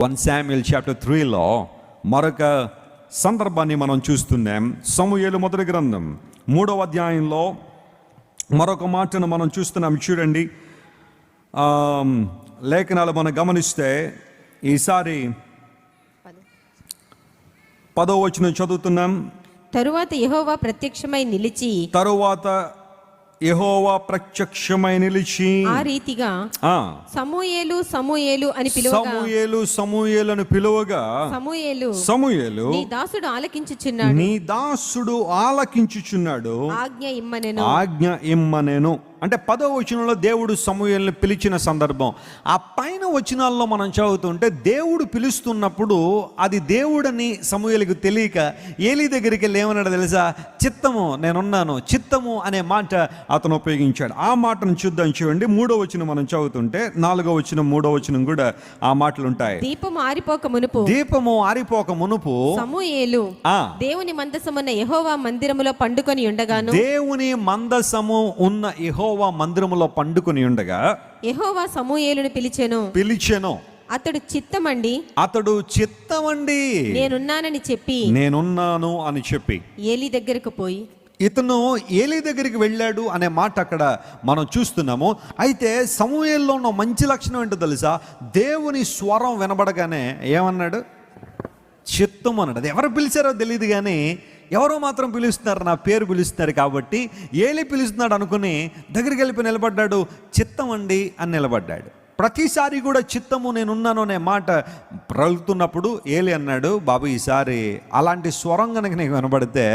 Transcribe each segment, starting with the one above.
1 Samuel chapter 3లో మరొక సందర్భాన్ని మనం చూస్తున్నాం. సమూయేలు మొదటి గ్రంథం 3వ అధ్యాయంలో మరొక మాటను మనం చూస్తున్నాం. చూడండి, లేఖనాలు మనం గమనిస్తే ఈసారి 10వ వచనం చదువుతున్నాం. తరువాత యెహోవా ప్రత్యక్షమై నిలిచి ఆ రీతిగా సమూయేలు సమూయేలు అని పిలువగా సమూయేలు నీ దాసుడు ఆలకించుచున్నాడు ఆజ్ఞ ఇమ్మనెను. అంటే 10వ వచనంలో దేవుడు సమూయేలుని పిలిచిన సందర్భం. ఆ పైన వచనాల్లో మనం చదువుతుంటే దేవుడు పిలుస్తున్నప్పుడు అది దేవుడని సమూయేలుకు తెలియక ఏలీ దగ్గరికి వెళ్ళి ఏమన్నాడు తెలుసా? చిత్తము, నేనున్నాను, చిత్తము అనే మాట అతను ఉపయోగించాడు. ఆ మాటను చూద్దాం. చూడండి, 3వ వచనం మనం చదువుతుంటే 4వ వచనం 3వ వచనం కూడా ఆ మాటలు ఉంటాయి. దీపము ఆరిపోక మునుపు సమూయేలు దేవుని మందసమున్న యెహోవా మందిరములో పండుకొని ఉండగాను దేవుని మందసము ఉన్న యెహోవా మందిరములో పండుకొని ఉండగా యెహోవా సమూయేలును పిలిచెను. అతడు చిత్తమండి నేనున్నాను అని చెప్పి ఏలీ దగ్గరకు పోయి ఇతను ఏలీ దగ్గరికి వెళ్ళాడు అనే మాట అక్కడ మనం చూస్తున్నాము. అయితే సమూయేలులో ఉన్న మంచి లక్షణం ఏంటో తెలుసా? దేవుని స్వరం వినబడగానే ఏమన్నాడు? చిత్తం అన్నాడు. అది ఎవరు పిలిచారో తెలియదు, కానీ ఎవరో మాత్రం పిలుస్తున్నారు, నా పేరు పిలుస్తున్నారు కాబట్టి ఏలీ పిలుస్తున్నాడు అనుకుని దగ్గరికి వెళ్ళి నిలబడ్డాడు. చిత్తం అండి అని నిలబడ్డాడు. ప్రతిసారి కూడా చిత్తము, నేనున్నాను అనే మాట ప్రలుగుతున్నప్పుడు ఏలీ అన్నాడు, బాబు ఈసారి అలాంటి స్వరం కనుక నీకు వినబడితే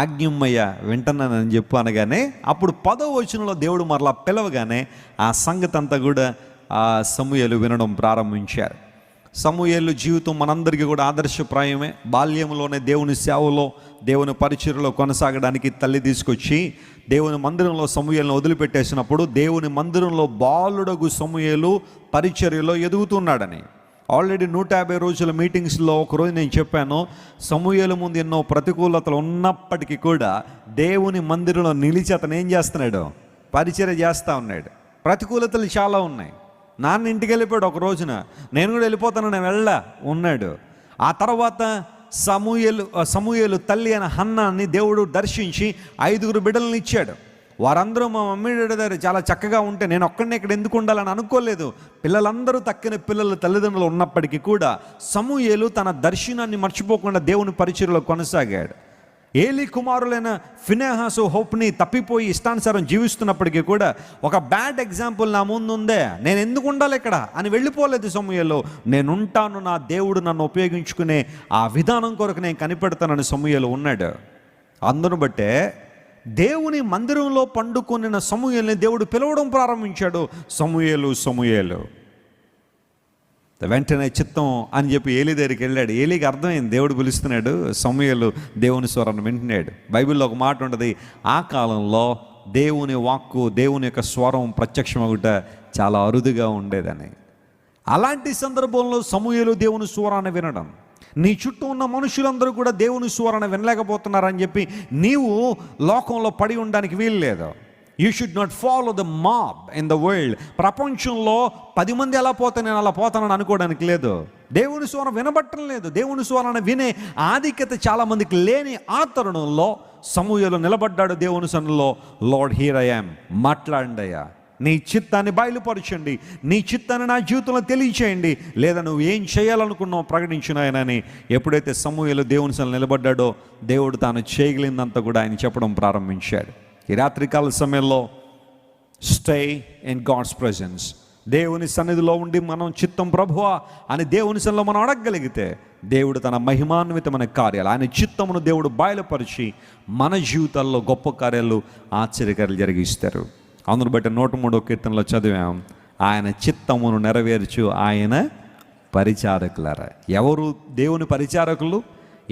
ఆజ్ఞమ్మయ్య వింటున్నానని చెప్పు అనగానే అప్పుడు 10వ వచనంలో దేవుడు మరలా పిలవగానే ఆ సంగతి అంతా కూడా ఆ సమూయేలు వినడం ప్రారంభించారు. సమూయేలు జీవితం మనందరికీ కూడా ఆదర్శప్రాయమే. బాల్యంలోనే దేవుని సేవలో, దేవుని పరిచర్యలో కొనసాగడానికి తల్లి తీసుకొచ్చి దేవుని మందిరంలో సమూయేలును వదిలిపెట్టేసినప్పుడు దేవుని మందిరంలో బాలుడగు సమూయేలు పరిచర్యలో ఎదుగుతున్నాడని ఆల్రెడీ 150 రోజుల మీటింగ్స్లో ఒకరోజు నేను చెప్పాను. సమూయేలు ముందు ఎన్నో ప్రతికూలతలు ఉన్నప్పటికీ కూడా దేవుని మందిరంలో నిలిచి అతను ఏం చేస్తున్నాడు? పరిచర్య చేస్తూ ఉన్నాడు. ప్రతికూలతలు చాలా ఉన్నాయి. నాన్న ఇంటికి వెళ్ళిపోయాడు ఒక రోజున, నేను కూడా వెళ్ళిపోతాను, నేను ఉన్నాడు. ఆ తర్వాత సమూయేలు తల్లి అయిన హన్నాని దేవుడు దర్శించి 5 బిడ్డలను ఇచ్చాడు. వారందరూ మా మమ్మీ డాడీ దగ్గర చాలా చక్కగా ఉంటే నేను ఒక్కడిని ఇక్కడ ఎందుకు ఉండాలని అనుకోలేదు. పిల్లలందరూ తక్కిన పిల్లల తల్లిదండ్రులు ఉన్నప్పటికీ కూడా సమూయేలు తన దర్శనాన్ని మర్చిపోకుండా దేవుని పరిచర్యలో కొనసాగాడు. ఏలీ కుమారులైన ఫినెహాసు, హోప్ని తప్పిపోయి ఇష్టానుసారం జీవిస్తున్నప్పటికీ కూడా ఒక బ్యాడ్ ఎగ్జాంపుల్ నా ముందు ఉందే, నేను ఎందుకు ఉండాలి ఇక్కడ అని వెళ్ళిపోలేదు సమూయేలు. నేనుంటాను, నా దేవుడు నన్ను ఉపయోగించుకునే ఆ విధానం కొరకు నేను కనిపెడతానని సమూయేలు ఉన్నాడు. అందును బట్టే దేవుని మందిరంలో పండుకొనిన సమూయేలుని దేవుడు పిలవడం ప్రారంభించాడు. సమూయేలు వెంటనే చిత్తం అని చెప్పి ఏలీ దగ్గరికి వెళ్ళాడు. ఏలీకి అర్థమైంది దేవుడు పిలుస్తున్నాడు. సమూయేలు దేవుని స్వరాన్ని వింటున్నాడు. బైబిల్లో ఒక మాట ఉంటుంది, ఆ కాలంలో దేవుని వాక్కు, దేవుని యొక్క స్వరం ప్రత్యక్షమగుట చాలా అరుదుగా ఉండేదని. అలాంటి సందర్భంలో సమూయేలు దేవుని స్వరాన్ని వినడం, నీ చుట్టూ ఉన్న మనుషులందరూ కూడా దేవుని స్వరాన్ని వినలేకపోతున్నారని చెప్పి నీవు లోకంలో పడి ఉండడానికి వీలు లేదు. You should not follow the mob in the world. ప్రపంచంలో 10 మంది ఎలా పోతే నేను అలా పోతానని అనుకోవడానికి లేదు. దేవుని స్వరం వినబట్టడం లేదు. దేవుని స్వరాన్ని వినే ఆధిక్యత చాలామందికి లేని ఆ తరుణంలో సమూయేలు నిలబడ్డాడు దేవుని సన్నిధిలో. లార్డ్, హియర్ ఐ యామ్, మాట్లాడండి అయ్యా, నీ చిత్తాన్ని బయలుపరచండి, నీ చిత్తాన్ని నా జీవితంలో తెలియచేయండి, లేదా నువ్వు ఏం చేయాలనుకున్నావు ప్రకటించిన ఆయనని. ఎప్పుడైతే సమూయేలు దేవుని సన్నిధిలో నిలబడ్డాడో దేవుడు తాను చేయగలిగిందంతా కూడా ఆయన చెప్పడం ప్రారంభించాడు. ఈ రాత్రికాల సమయంలో స్టే ఇన్ గాడ్స్ ప్రెజెన్స్. దేవుని సన్నిధిలో ఉండి మనం చిత్తం ప్రభువా అని దేవుని సన్నిధిలో మనం అడగగలిగితే దేవుడు తన మహిమాన్వితమైన కార్యాలు, ఆయన చిత్తమును దేవుడు బయలుపరిచి మన జీవితాల్లో గొప్ప కార్యాలు, ఆశ్చర్యకార్యాలు జరిగిస్తారు. అందును బట్టి 103వ కీర్తనలో చదివాం, ఆయన చిత్తమును నెరవేర్చు ఆయన పరిచారకులారా. ఎవరు దేవుని పరిచారకులు?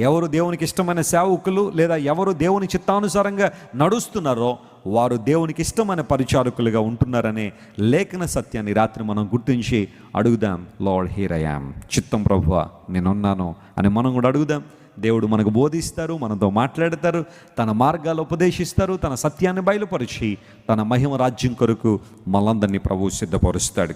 ఎవరు దేవునికి ఇష్టమైన సేవకులు, లేదా ఎవరు దేవుని చిత్తానుసారంగా నడుస్తున్నారో వారు దేవునికి ఇష్టమైన పరిచారకులుగా ఉంటున్నారనే లేఖన సత్యాన్ని రాత్రి మనం గుర్తించి అడుగుదాం. లార్డ్, హియర్ ఐ యామ్, చిత్తం ప్రభువా నేనున్నాను అని మనం కూడా అడుగుదాం. దేవుడు మనకు బోధిస్తారు, మనతో మాట్లాడతారు, తన మార్గాలు ఉపదేశిస్తారు, తన సత్యాన్ని బయలుపరిచి తన మహిమ రాజ్యం కొరకు మనందరినీ ప్రభువు సిద్ధపరుస్తాడు.